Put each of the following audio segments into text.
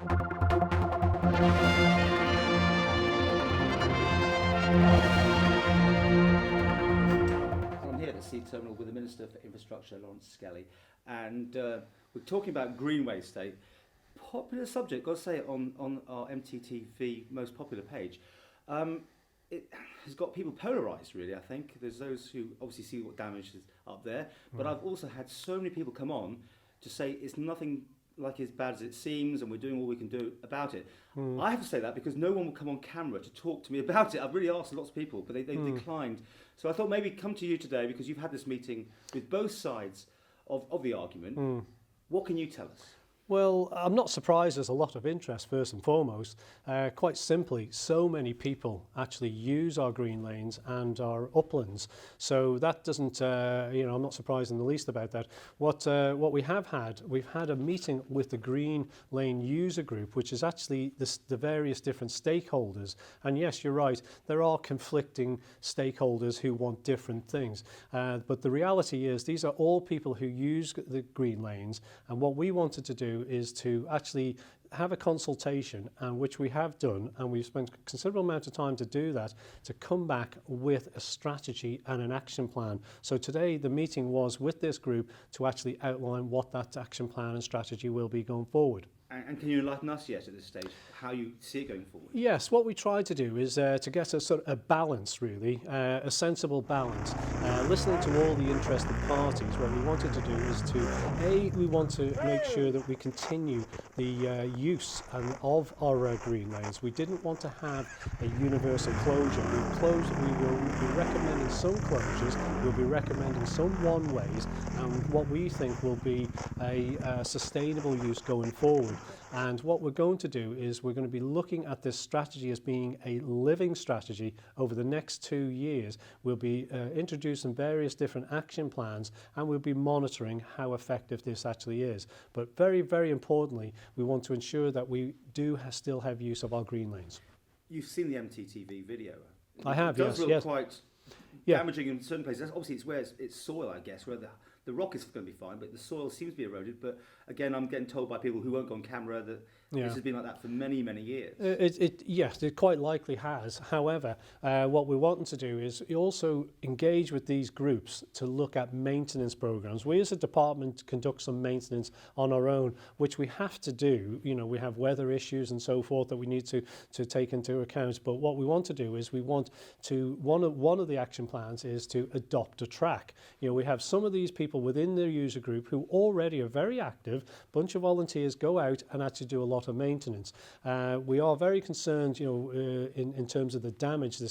I'm here at the Sea Terminal with the Minister for Infrastructure, Laurence Skelly, and we're talking about green waste day. Popular subject, got to say, on our MTTV most popular page. It has got people polarised, really, I think. There's those who obviously see what damage is up there, but I've also had so many people come on to say it's nothing like as bad as it seems and we're doing all we can do about it. I have to say that because no one will come on camera to talk to me about it. I've really asked lots of people, but they declined. So I thought maybe come to you today because you've had this meeting with both sides of the argument. What can you tell us? Well, I'm not surprised there's a lot of interest, first and foremost. Quite simply, so many people actually use our green lanes and our uplands. So that doesn't, I'm not surprised in the least about that. What we've had a meeting with the Green Lane User Group, which is actually the various different stakeholders. And yes, you're right, there are conflicting stakeholders who want different things. But the reality is these are all people who use the green lanes. And what we wanted to do is to actually have a consultation, and which we have done, and we've spent a considerable amount of time to do that, to come back with a strategy and an action plan. So today the meeting was with this group to actually outline what that action plan and strategy will be going forward. And can you enlighten us yet at this stage how you see it going forward? Yes, what we tried to do is to get a sort of a balance, really, a sensible balance. Listening to all the interested parties, what we wanted to do is we want to make sure that we continue the use of our green lanes. We didn't want to have a universal closure. We will be recommending some closures, we'll be recommending some one-ways, and what we think will be a sustainable use going forward. And what we're going to do is we're going to be looking at this strategy as being a living strategy over the next 2 years. We'll be introducing various different action plans, and we'll be monitoring how effective this actually is. But very, very importantly, we want to ensure that we do still have use of our green lanes. You've seen the MTTV video. I have, it yes. does look yes. quite damaging in certain places. Obviously, it's where it's soil, I guess, where the rock is going to be fine, but the soil seems to be eroded. But again, I'm getting told by people who won't go on camera that this has been like that for many, many years. Yes, it quite likely has. However, what we're wanting to do is also engage with these groups to look at maintenance programs. We as a department conduct some maintenance on our own, which we have to do. You know, we have weather issues and so forth that we need to take into account. But what we want to do is we want to, one of the action plans is to adopt a track. You know, we have some of these people within the user group who already are very active. A bunch of volunteers go out and actually do a lot of maintenance. We are very concerned, in terms of the damage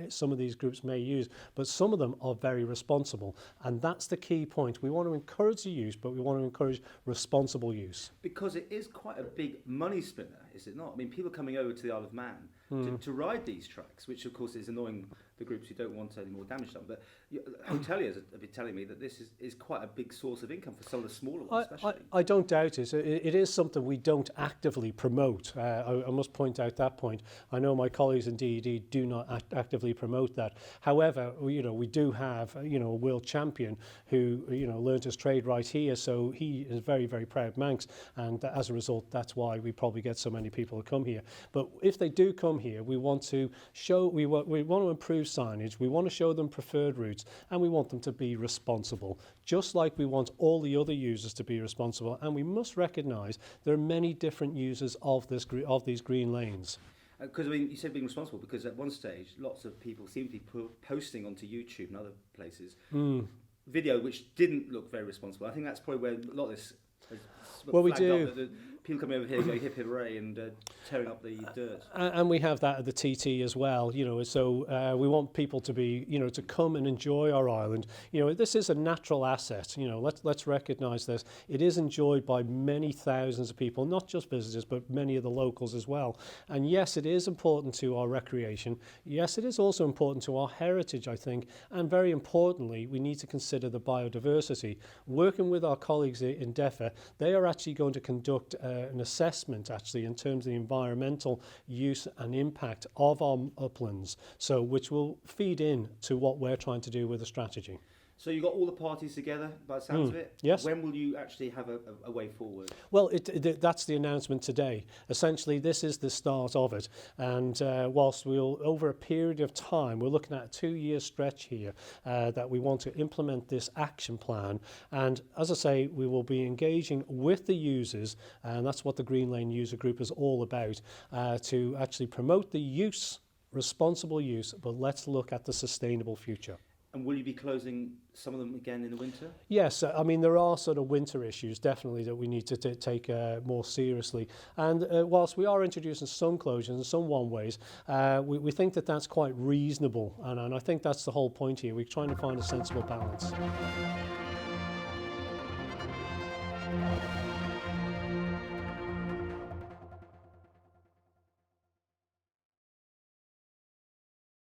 some of these groups may use, but some of them are very responsible, and that's the key point. We want to encourage the use, but we want to encourage responsible use. Because it is quite a big money spinner, is it not? I mean, people coming over to the Isle of Man to ride these tracks, which of course is annoying the groups who don't want any more damage done. But hoteliers have been telling me that this is quite a big source of income for some of the smaller ones, especially. I don't doubt it. It is something we don't actively promote. I must point out that point. I know my colleagues in DED do not actively promote that. However, we do have a world champion who learned his trade right here, so he is very, very proud Manx, and as a result, that's why we probably get so many people to come here. But if they do come here, we want to improve signage, we want to show them preferred routes, and we want them to be responsible, just like we want all the other users to be responsible. And we must recognise there are many different users of these green lanes. Because you said being responsible, because at one stage lots of people seem to be posting onto YouTube and other places video which didn't look very responsible. I think that's probably where a lot of this has we do. Up, people coming over here go hip hip hooray and tearing up the dirt. And we have that at the TT as well, so we want people to be, to come and enjoy our island. This is a natural asset, let's recognise this. It is enjoyed by many thousands of people, not just visitors, but many of the locals as well. And yes, it is important to our recreation. Yes, it is also important to our heritage, I think. And very importantly, we need to consider the biodiversity. Working with our colleagues in DEFA, they are actually going to conduct an assessment actually in terms of the environmental use and impact of our uplands, which will feed in to what we're trying to do with the strategy. So you got all the parties together, by the sounds of it. Yes. When will you actually have a way forward? Well, that's the announcement today. Essentially, this is the start of it. And whilst we'll, over a period of time, we're looking at a 2-year stretch here that we want to implement this action plan. And as I say, we will be engaging with the users, and that's what the Green Lane User Group is all about, to actually promote the use, responsible use, but let's look at the sustainable future. And will you be closing some of them again in the winter? Yes, I mean, there are sort of winter issues, definitely, that we need to take more seriously. And whilst we are introducing some closures and some one-ways, we think that that's quite reasonable. And I think that's the whole point here. We're trying to find a sensible balance.